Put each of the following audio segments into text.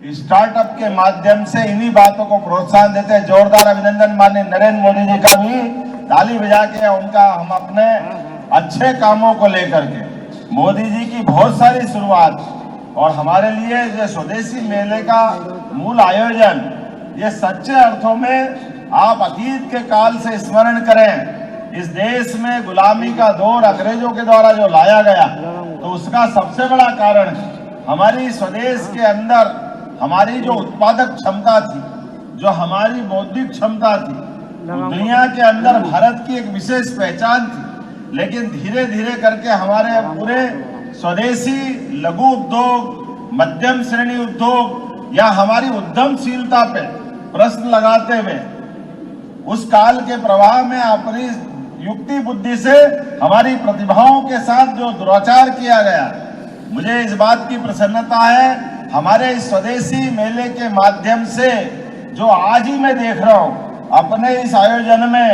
Startup के माध्यम से इन्हीं बातों को प्रोत्साहन देते हैं। जोरदार अभिनंदन माननीय नरेंद्र मोदी जी का भी ताली बजा के उनका हम अपने अच्छे कामों को लेकर के। मोदी जी की बहुत सारी शुरुआत और हमारे लिए ये स्वदेशी मेले का मूल आयोजन, ये सच्चे अर्थों में आप अतीत के काल से स्मरण करें। इस देश में गुलामी का दौर अंग्रेजों के द्वारा जो लाया गया, तो उसका सबसे बड़ा कारण हमारी स्वदेश के अंदर हमारी जो उत्पादक क्षमता थी, जो हमारी बौद्धिक क्षमता थी, दुनिया के अंदर भारत की एक विशेष पहचान थी। लेकिन धीरे धीरे करके हमारे पूरे स्वदेशी लघु उद्योग, मध्यम श्रेणी उद्योग या हमारी उद्यमशीलता पे प्रश्न लगाते हुए उस काल के प्रवाह में अपनी युक्ति बुद्धि से हमारी प्रतिभाओं के साथ जो दुराचार किया गया, मुझे इस बात की प्रसन्नता है हमारे इस स्वदेशी मेले के माध्यम से जो आज ही मैं देख रहा हूं अपने इस आयोजन में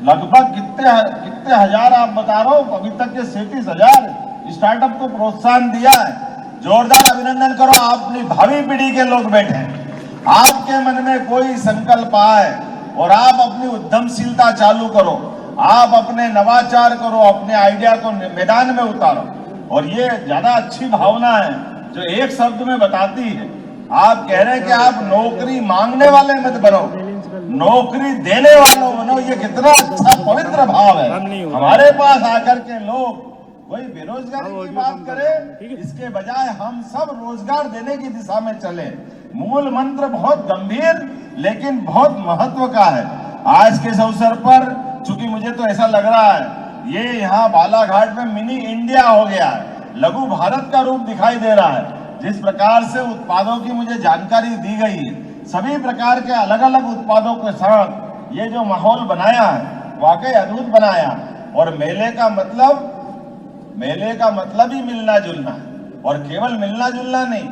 लगभग कितने हजार आप बता रहे हो, अभी तक के 37,000 स्टार्टअप को प्रोत्साहन दिया है। जोरदार अभिनंदन करो। अपनी भावी पीढ़ी के लोग बैठे हैं, आपके मन में कोई संकल्प आए और आप अपनी उद्यमशीलता चालू करो, आप अपने नवाचार करो, अपने आइडिया को मैदान में उतारो। और ये ज्यादा अच्छी भावना है जो एक शब्द में बताती है। आप कह रहे हैं कि आप नौकरी मांगने वाले मत बनो, नौकरी देने वालों बनो। ये कितना अच्छा पवित्र भाव है। हमारे पास आकर के लोग कोई बेरोजगारी की बात करे, इसके बजाय हम सब रोजगार देने की दिशा में चले। मूल मंत्र बहुत गंभीर लेकिन बहुत महत्व का है। आज के इस अवसर पर चूंकि मुझे तो ऐसा लग रहा है ये यहाँ बालाघाट में मिनी इंडिया हो गया है, लघु भारत का रूप दिखाई दे रहा है। जिस प्रकार से उत्पादों की मुझे जानकारी दी गई है, सभी प्रकार के अलग अलग उत्पादों के साथ ये जो माहौल बनाया है वाकई अद्भुत बनाया। और मेले का मतलब ही मिलना जुलना है। और केवल मिलना जुलना नहीं,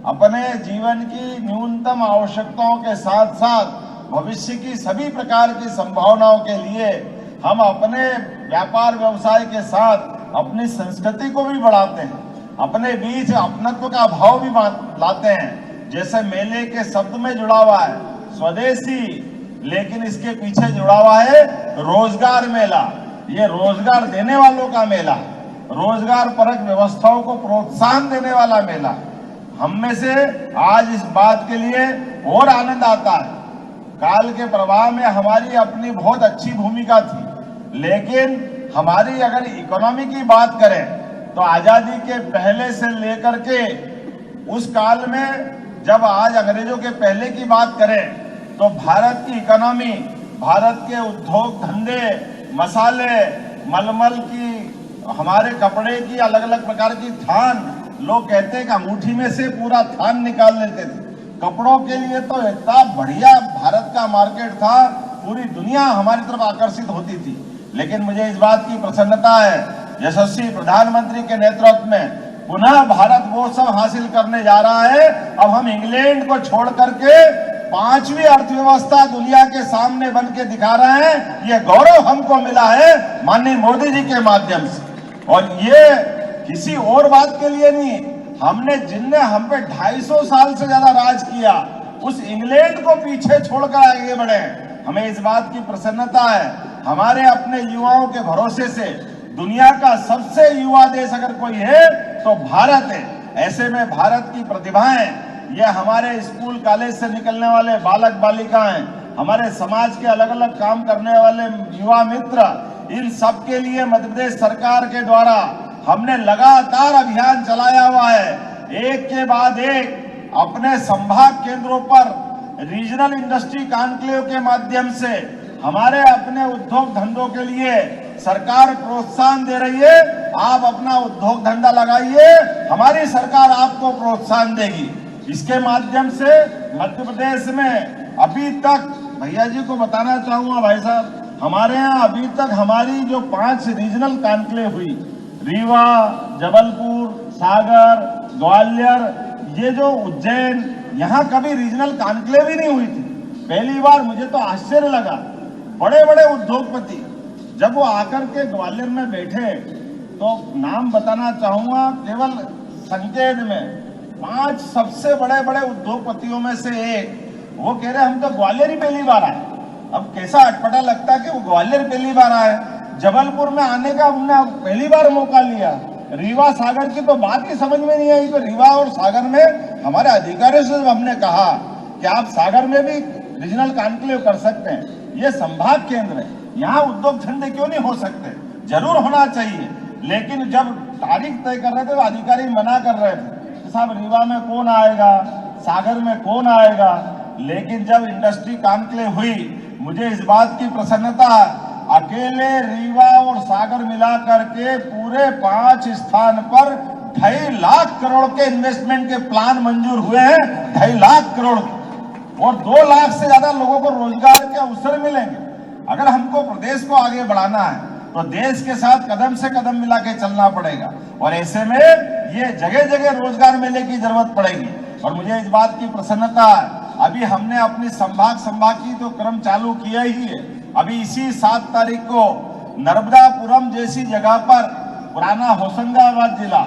अपने जीवन की न्यूनतम आवश्यकताओं के साथ साथ भविष्य की सभी प्रकार की संभावनाओं के लिए हम अपने व्यापार व्यवसाय के साथ अपनी संस्कृति को भी बढ़ाते हैं, अपने बीच अपनत्व का भाव भी लाते हैं। जैसे मेले के शब्द में जुड़ा हुआ है स्वदेशी, लेकिन इसके पीछे जुड़ा हुआ है रोजगार मेला। ये रोजगार देने वालों का मेला, रोजगार परक व्यवस्थाओं को प्रोत्साहन देने वाला मेला। हम में से आज इस बात के लिए और आनंद आता है, काल के प्रवाह में हमारी अपनी बहुत अच्छी भूमिका थी, लेकिन हमारी अगर इकोनॉमी की बात करें तो आजादी के पहले से लेकर के उस काल में, जब आज अंग्रेजों के पहले की बात करें तो भारत की इकोनॉमी, भारत के उद्योग धंधे, मसाले, मलमल की, हमारे कपड़े की अलग अलग प्रकार की थान, लोग कहते हैं कि अंगूठी में से पूरा थान निकाल लेते थे। कपड़ों के लिए तो इतना बढ़िया भारत का मार्केट था, पूरी दुनिया हमारी तरफ आकर्षित होती थी। लेकिन मुझे इस बात की प्रसन्नता है यशस्वी प्रधानमंत्री के नेतृत्व में पुनः भारत वो सब हासिल करने जा रहा है। अब हम इंग्लैंड को छोड़ करके 5वीं अर्थव्यवस्था दुनिया के सामने बन के दिखा रहे हैं। ये गौरव हमको मिला है माननीय मोदी जी के माध्यम से। और ये किसी और बात के लिए नहीं, जिनने हम पे 250 साल से ज्यादा राज किया, उस इंग्लैंड को पीछे छोड़कर आगे बढ़े। हमें इस बात की प्रसन्नता है, हमारे अपने युवाओं के भरोसे से दुनिया का सबसे युवा देश अगर कोई है तो भारत है। ऐसे में भारत की प्रतिभाएं, ये हमारे स्कूल कॉलेज से निकलने वाले बालक बालिकाएं, हमारे समाज के अलग अलग काम करने वाले युवा मित्र, इन सब के लिए मध्य प्रदेश सरकार के द्वारा हमने लगातार अभियान चलाया हुआ है। एक के बाद एक अपने संभाग केंद्रों पर रीजनल इंडस्ट्री कॉन्क्लेव के माध्यम से हमारे अपने उद्योग धंधों के लिए सरकार प्रोत्साहन दे रही है। आप अपना उद्योग धंधा लगाइए, हमारी सरकार आपको प्रोत्साहन देगी। इसके माध्यम से मध्य प्रदेश में अभी तक, भैया जी को बताना चाहूंगा भाई साहब, हमारे यहाँ अभी तक हमारी जो 5 रीजनल कॉन्क्लेव हुई, रीवा, जबलपुर, सागर, ग्वालियर, ये जो उज्जैन, यहाँ कभी रीजनल कॉन्क्लेव ही नहीं हुई थी। पहली बार मुझे तो आश्चर्य लगा, बड़े बड़े उद्योगपति जब वो आकर के ग्वालियर में बैठे, तो नाम बताना चाहूंगा केवल संकेत में 5 सबसे बड़े बड़े उद्योगपतियों में से एक, वो कह रहे हम तो ग्वालियर ही पहली बार आए। अब कैसा अटपटा लगता है कि वो ग्वालियर पहली बार आए। जबलपुर में आने का हमने पहली बार मौका लिया। रीवा सागर की तो बात ही समझ में नहीं आई। तो रीवा और सागर में हमारे अधिकारियों से हमने कहा कि आप सागर में भी रीजनल कॉन्क्लेव कर सकते हैं, ये संभाग केंद्र है, यहाँ उद्योग धंधे क्यों नहीं हो सकते? जरूर होना चाहिए। लेकिन जब तारीख तय कर रहे थे तो अधिकारी मना कर रहे थे कि साहब रीवा में कौन आएगा, सागर में कौन आएगा। लेकिन जब इंडस्ट्री कॉन्क्लेव हुई, मुझे इस बात की प्रसन्नता, अकेले रीवा और सागर मिला करके पूरे 5 स्थान पर 2.5 लाख करोड़ के इन्वेस्टमेंट के प्लान मंजूर हुए हैं। 2.5 लाख करोड़ और 2 लाख से ज्यादा लोगों को रोजगार के अवसर मिलेंगे। अगर हमको प्रदेश को आगे बढ़ाना है तो देश के साथ कदम से कदम मिला के चलना पड़ेगा और ऐसे में ये जगह जगह रोजगार मेले की जरूरत पड़ेगी। और मुझे इस बात की प्रसन्नता है, अभी हमने अपनी संभाग की तो क्रम चालू किया ही है। अभी इसी 7 तारीख को नर्मदापुरम जैसी जगह पर, पुराना होशंगाबाद जिला,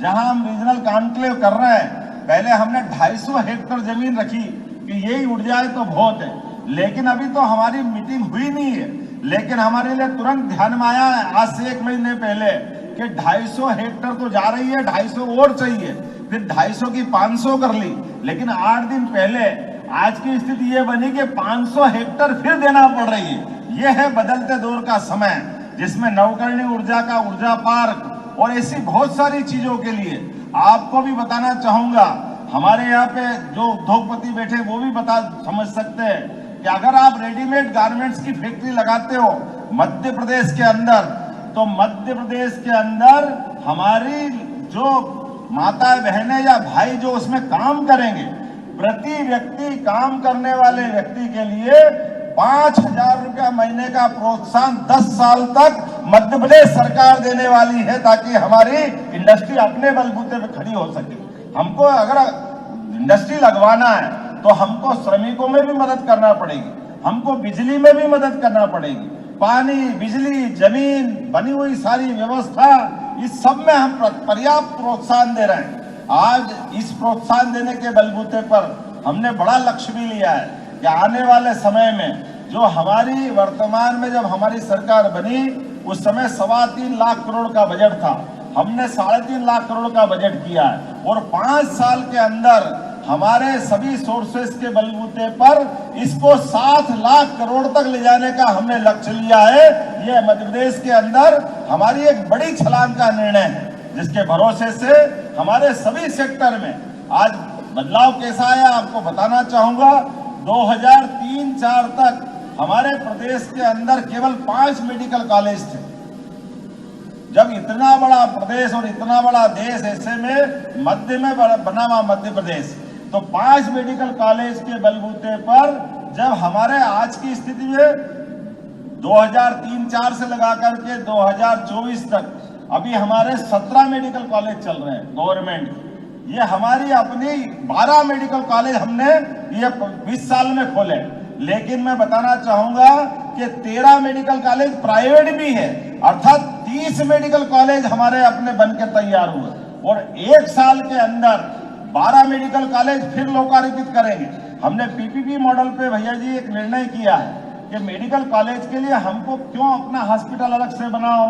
जहां हम रीजनल कॉन्क्लेव कर रहे हैं, पहले हमने 250 हेक्टेयर जमीन रखी कि यही उड़ जाए तो बहुत है। लेकिन अभी तो हमारी मीटिंग हुई नहीं है, लेकिन हमारे लिए तुरंत ध्यान में आया आज से 1 महीने पहले कि 250 हेक्टेयर तो जा रही है, 250 और चाहिए, फिर 250 की 500 कर ली। लेकिन 8 दिन पहले आज की स्थिति ये बनी कि 500 हेक्टेयर फिर देना पड़ रही है। ये है बदलते दौर का समय, जिसमें नवकरणीय ऊर्जा का ऊर्जा पार्क और ऐसी बहुत सारी चीजों के लिए आपको भी बताना चाहूंगा। हमारे यहाँ पे जो उद्योगपति बैठे वो भी समझ सकते हैं कि अगर आप रेडीमेड गारमेंट्स की फैक्ट्री लगाते हो मध्य प्रदेश के अंदर, तो मध्य प्रदेश के अंदर हमारी जो माताएं बहनें या भाई जो उसमें काम करेंगे, प्रति व्यक्ति काम करने वाले व्यक्ति के लिए 5,000 रुपया महीने का प्रोत्साहन 10 साल तक मध्य प्रदेश सरकार देने वाली है, ताकि हमारी इंडस्ट्री अपने बलबूते पे खड़ी हो सके। हमको अगर इंडस्ट्री लगवाना है तो हमको श्रमिकों में भी मदद करना पड़ेगी, हमको बिजली में भी मदद करना पड़ेगी, पानी, बिजली, जमीन, बनी हुई सारी व्यवस्था, इस सब में हम पर्याप्त प्रोत्साहन दे रहे हैं। आज इस प्रोत्साहन देने के बलबूते पर हमने बड़ा लक्ष्य भी लिया है कि आने वाले समय में जो हमारी वर्तमान में जब हमारी सरकार बनी उस समय 3.25 लाख करोड़ का बजट था, हमने 3.5 लाख करोड़ का बजट किया है और 5 साल के अंदर हमारे सभी सोर्सेस के बलबूते पर इसको 7 लाख करोड़ तक ले जाने का हमने लक्ष्य लिया है। यह मध्य प्रदेश के अंदर हमारी एक बड़ी छलांग का निर्णय है, जिसके भरोसे से हमारे सभी सेक्टर में आज बदलाव कैसा है आपको बताना चाहूंगा। 2003-4 तक हमारे प्रदेश के अंदर केवल 5 मेडिकल कॉलेज थे। जब इतना बड़ा प्रदेश और इतना बड़ा देश, ऐसे में मध्य में बना हुआ मध्य प्रदेश, तो 5 मेडिकल कॉलेज के बलबूते पर जब हमारे आज की स्थिति में 2003-4 से लगा करके 2024 तक अभी हमारे 17 मेडिकल कॉलेज चल रहे हैं गवर्नमेंट। ये हमारी अपनी 12 मेडिकल कॉलेज हमने ये 20 साल में खोले। लेकिन मैं बताना चाहूंगा कि 13 मेडिकल कॉलेज प्राइवेट भी है, अर्थात 30 मेडिकल कॉलेज हमारे अपने बनकर तैयार हुए और 1 साल के अंदर 12 मेडिकल कॉलेज फिर लोकार्पित करेंगे। हमने पीपीपी मॉडल पे भैया जी एक निर्णय किया है कि मेडिकल कॉलेज के लिए हमको क्यों अपना हॉस्पिटल अलग से बनाओ,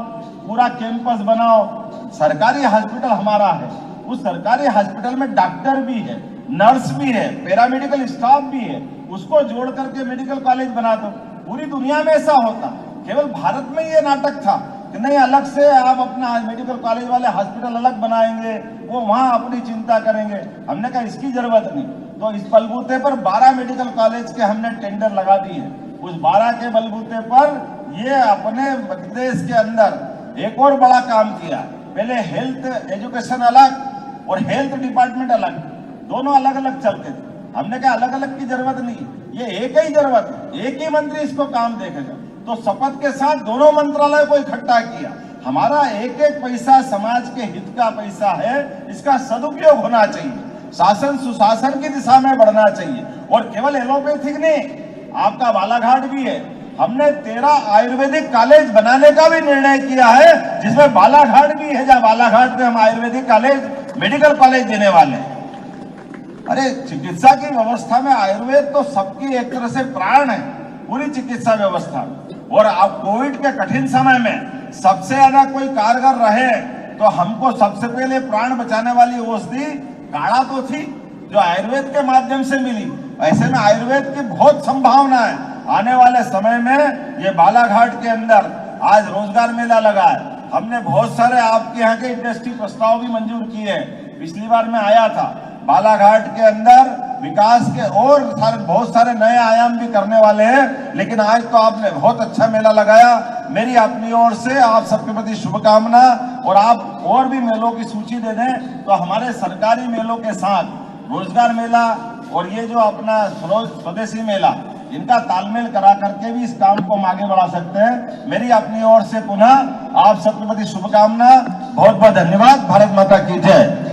पूरा कैंपस बनाओ। सरकारी हॉस्पिटल हमारा है, उस सरकारी हॉस्पिटल में डॉक्टर भी है, नर्स भी है, पैरामेडिकल स्टाफ भी है, उसको जोड़ करके मेडिकल कॉलेज बना दो। पूरी दुनिया में ऐसा होता, केवल भारत में ये नाटक था कि नहीं अलग से आप अपना मेडिकल कॉलेज वाले हॉस्पिटल अलग बनाएंगे, वो वहां अपनी चिंता करेंगे। हमने कहा इसकी जरूरत नहीं, तो इस बलबूते पर 12 मेडिकल कॉलेज के हमने टेंडर लगा दिए। उस 12 के बलबूते पर ये अपने मध्य प्रदेश के अंदर एक और बड़ा काम किया। पहले हेल्थ एजुकेशन अलग और हेल्थ डिपार्टमेंट अलग, दोनों अलग अलग चलते थे। हमने कहा अलग अलग की जरूरत नहीं, ये एक ही जरूरत है, एक ही मंत्री इसको काम देखेगा। तो शपथ के साथ दोनों मंत्रालय को इकट्ठा किया। हमारा एक एक पैसा समाज के हित का पैसा है, इसका सदुपयोग होना चाहिए, शासन सुशासन की दिशा में बढ़ना चाहिए। और केवल एलोपैथिक नहीं, आपका बालाघाट भी है, हमने 13 आयुर्वेदिक कॉलेज बनाने का भी निर्णय किया है, जिसमें बालाघाट भी है, जहां बालाघाट में हम आयुर्वेदिक कॉलेज मेडिकल कॉलेज देने वाले हैं। अरे चिकित्सा की व्यवस्था में आयुर्वेद तो सबकी एक तरह से प्राण है, पूरी चिकित्सा व्यवस्था। और अब कोविड के कठिन समय में सबसे ज्यादा कोई कारगर रहे तो हमको सबसे पहले प्राण बचाने वाली औषधि काढ़ा तो थी, जो आयुर्वेद के माध्यम से मिली। ऐसे में आयुर्वेद की बहुत संभावना है। आने वाले समय में ये बालाघाट के अंदर आज रोजगार मेला लगा है, हमने बहुत सारे आपके यहाँ के इंडस्ट्री प्रस्ताव भी मंजूर किए हैं। पिछली बार मैं आया था, बालाघाट के अंदर विकास के और बहुत सारे नए आयाम भी करने वाले हैं। लेकिन आज तो आपने बहुत अच्छा मेला लगाया। मेरी अपनी ओर से आप सबके प्रति शुभकामना, और आप और भी मेलों की सूची दे दें तो हमारे सरकारी मेलों के साथ रोजगार मेला और ये जो अपना स्वदेशी मेला, इनका तालमेल करा करके भी इस काम को हम आगे बढ़ा सकते हैं। मेरी अपनी ओर से पुनः आप सबके प्रति शुभकामना, बहुत बहुत धन्यवाद। भारत माता की जय।